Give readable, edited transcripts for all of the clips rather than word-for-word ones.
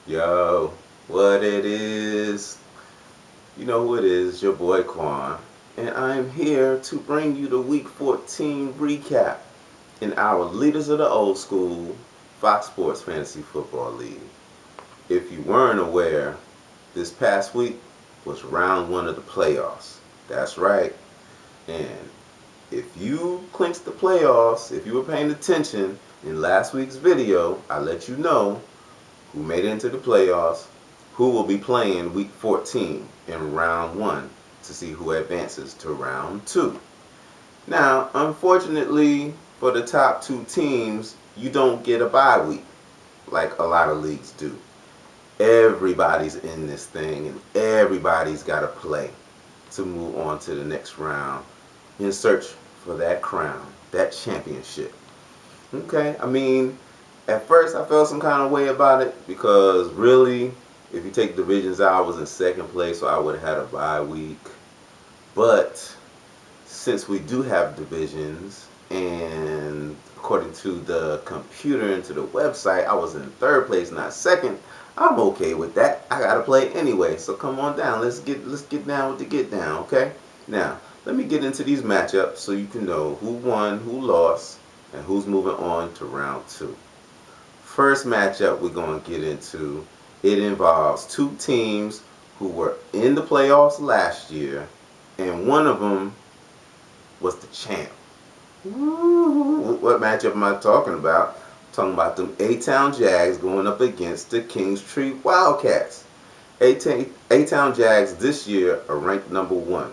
Yo, what it is? You know who it is, your boy Quan. And I'm here to bring you the Week 14 recap in our Leaders of the Old School Fox Sports Fantasy Football League. If you weren't aware, this past week was round one of the playoffs. That's right. And if you clinched the playoffs, if you were paying attention in last week's video, I let you know who made it into the playoffs, who will be playing week 14 in round one to see who advances to round two. Now, unfortunately, for the top two teams, you don't get a bye week like a lot of leagues do. Everybody's in this thing and everybody's got to play to move on to the next round in search for that crown, that championship. Okay, I mean, at first I felt some kind of way about it because really, if you take divisions out, I was in second place, so I would have had a bye week. But since we do have divisions, and according to the computer and to the website, I was in third place, not second. I'm okay with that. I gotta play anyway. So come on down. Let's get down with the get down, okay? Now, let me get into these matchups so you can know who won, who lost, and who's moving on to round two. First matchup we're going to get into, it involves two teams who were in the playoffs last year, and one of them was the champ. Ooh, what matchup am I talking about? I'm talking about them A-Town Jags going up against the Kingstree Wildcats. A-Town Jags this year are ranked number 1.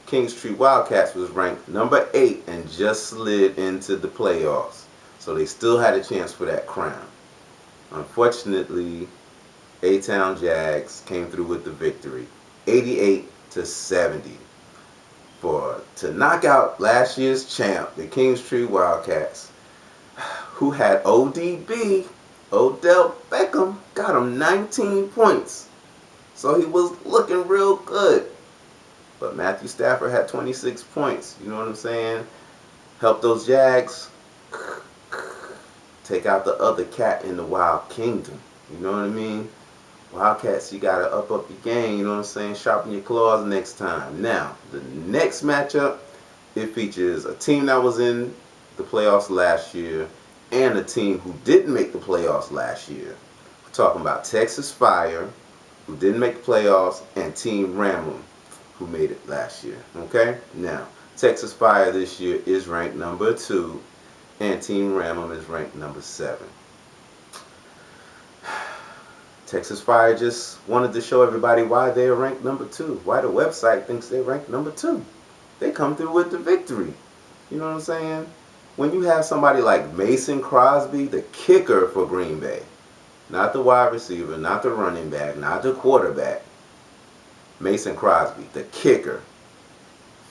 Kingstree Wildcats was ranked number 8 and just slid into the playoffs. So they still had a chance for that crown. Unfortunately, A-Town Jags came through with the victory, 88-70, to knock out last year's champ, the Kingstree Wildcats, who had ODB, Odell Beckham, got him 19 points. So he was looking real good. But Matthew Stafford had 26 points. You know what I'm saying? Help those Jags take out the other cat in the Wild Kingdom. You know what I mean? Wildcats, you gotta up your game. You know what I'm saying? Sharpen your claws next time. Now, the next matchup, it features a team that was in the playoffs last year and a team who didn't make the playoffs last year. We're talking about Texas Fire, who didn't make the playoffs, and Team Ramham, who made it last year. Okay? Now, Texas Fire this year is ranked number 2, and Team Ramham is ranked number 7. Texas Fire just wanted to show everybody why they're ranked number 2, why the website thinks they're ranked number 2. They come through with the victory. You know what I'm saying? When you have somebody like Mason Crosby, the kicker for Green Bay, not the wide receiver, not the running back, not the quarterback, Mason Crosby, the kicker,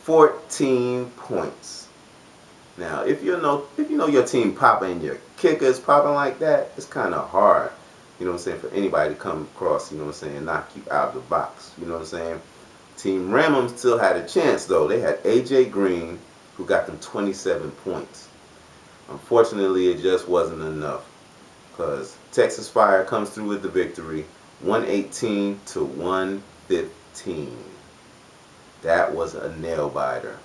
14 points. Now, if you know your team popping and your kicker is popping like that, it's kind of hard, you know what I'm saying, for anybody to come across, you know what I'm saying, knock you out of the box, you know what I'm saying. Team Ramham still had a chance, though. They had A.J. Green, who got them 27 points. Unfortunately, it just wasn't enough because Texas Fire comes through with the victory, 118-115. That was a nail-biter.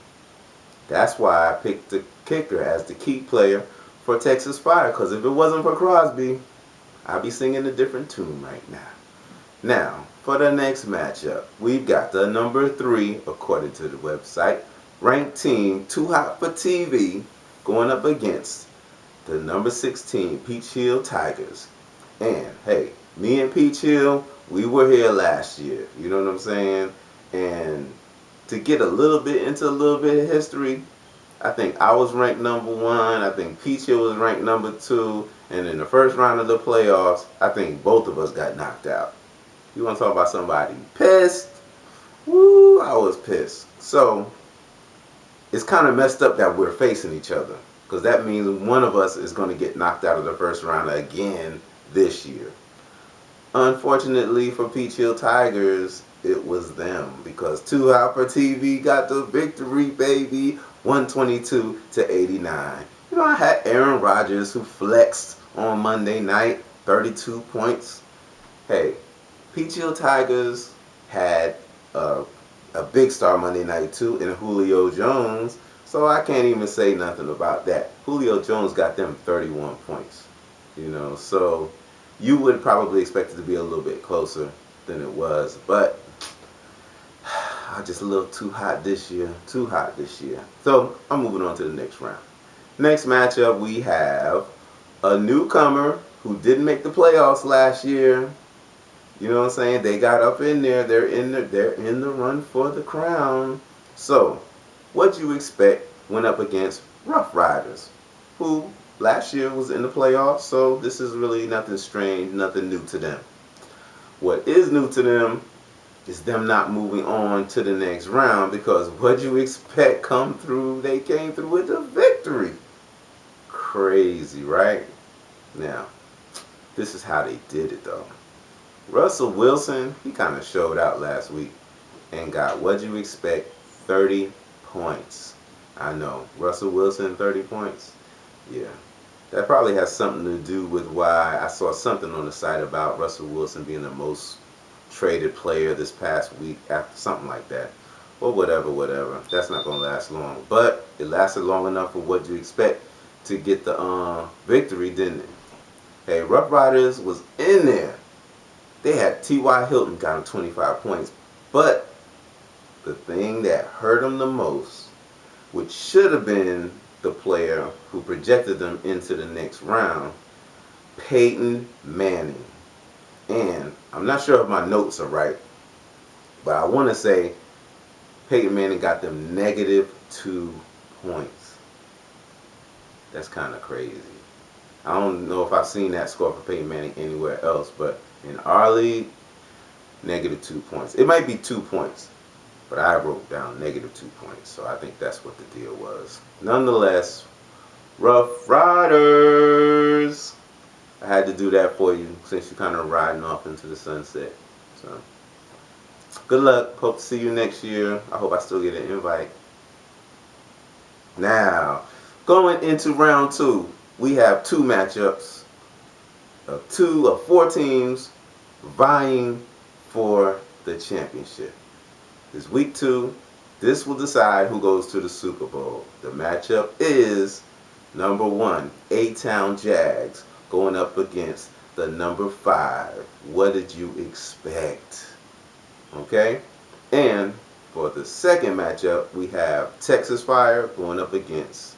That's why I picked the kicker as the key player for Texas Fire, because if it wasn't for Crosby, I'd be singing a different tune right now. Now, for the next matchup, we've got the number 3, according to the website, ranked team, Too Hot for TV, going up against the number 16 Peach Hill Tigers. And, hey, me and Peach Hill, we were here last year. You know what I'm saying? And to get a little bit into a little bit of history, I think I was ranked number 1. I think Peach Hill was ranked number 2. And in the first round of the playoffs, I think both of us got knocked out. You want to talk about somebody pissed? Woo, I was pissed. So, it's kind of messed up that we're facing each other, because that means one of us is going to get knocked out of the first round again this year. Unfortunately for Peach Hill Tigers, it was them, because Too Hot for TV got the victory, baby, 122-89. You know, I had Aaron Rodgers, who flexed on Monday night, 32 points. Hey, Peach Hill Tigers had a, a big star Monday night too in Julio Jones, so I can't even say nothing about that. Julio Jones got them 31 points, so you would probably expect it to be a little bit closer than it was, but I'm just a little too hot this year. Too hot this year. So I'm moving on to the next round. Next matchup, we have a newcomer who didn't make the playoffs last year. You know what I'm saying? They got up in there. They're in the run for the crown. So, what you expect went up against Rough Riders, who last year was in the playoffs. So this is really nothing strange, nothing new to them. What is new to them is them not moving on to the next round, because what you expect come through, they came through with a victory. Crazy, right? Now, this is how they did it though. Russell Wilson, he kind of showed out last week and got, what you expect, 30 points. I know, Russell Wilson, 30 points. Yeah, that probably has something to do with why I saw something on the site about Russell Wilson being the most traded player this past week, after something like that. Well, whatever. That's not going to last long. But it lasted long enough for what you expect to get the victory, didn't it? Hey, Rough Riders was in there. They had T.Y. Hilton got him 25 points. But the thing that hurt them the most, which should have been the player who projected them into the next round, Peyton Manning. And I'm not sure if my notes are right, but I want to say Peyton Manning got them -2 points. That's kind of crazy. I don't know if I've seen that score for Peyton Manning anywhere else, but in our league, -2 points. It might be 2 points, but I wrote down -2 points, so I think that's what the deal was. Nonetheless, Rough Riders. I had to do that for you since you're kind of riding off into the sunset. So, good luck. Hope to see you next year. I hope I still get an invite. Now, going into round 2, we have 2 matchups of 4 teams vying for the championship. It's week 2. This will decide who goes to the Super Bowl. The matchup is number 1, A-Town Jags, going up against the number 5. What did you expect? Okay? And for the second matchup, we have Texas Fire going up against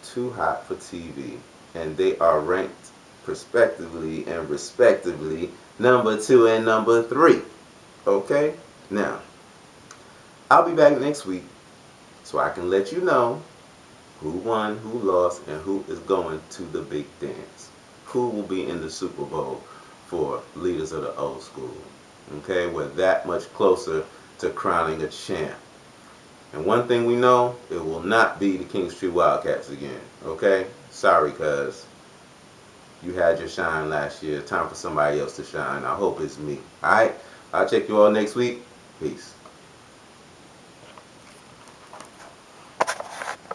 Too Hot for TV. And they are ranked prospectively and respectively number 2 and number 3. Okay? Now, I'll be back next week so I can let you know who won, who lost, and who is going to the big dance. Who will be in the Super Bowl for Leaders of the Old School. Okay? We're that much closer to crowning a champ. And one thing we know, it will not be the Kingstree Wildcats again. Okay? Sorry, cuz you had your shine last year. Time for somebody else to shine. I hope it's me. Alright? I'll check you all next week. Peace.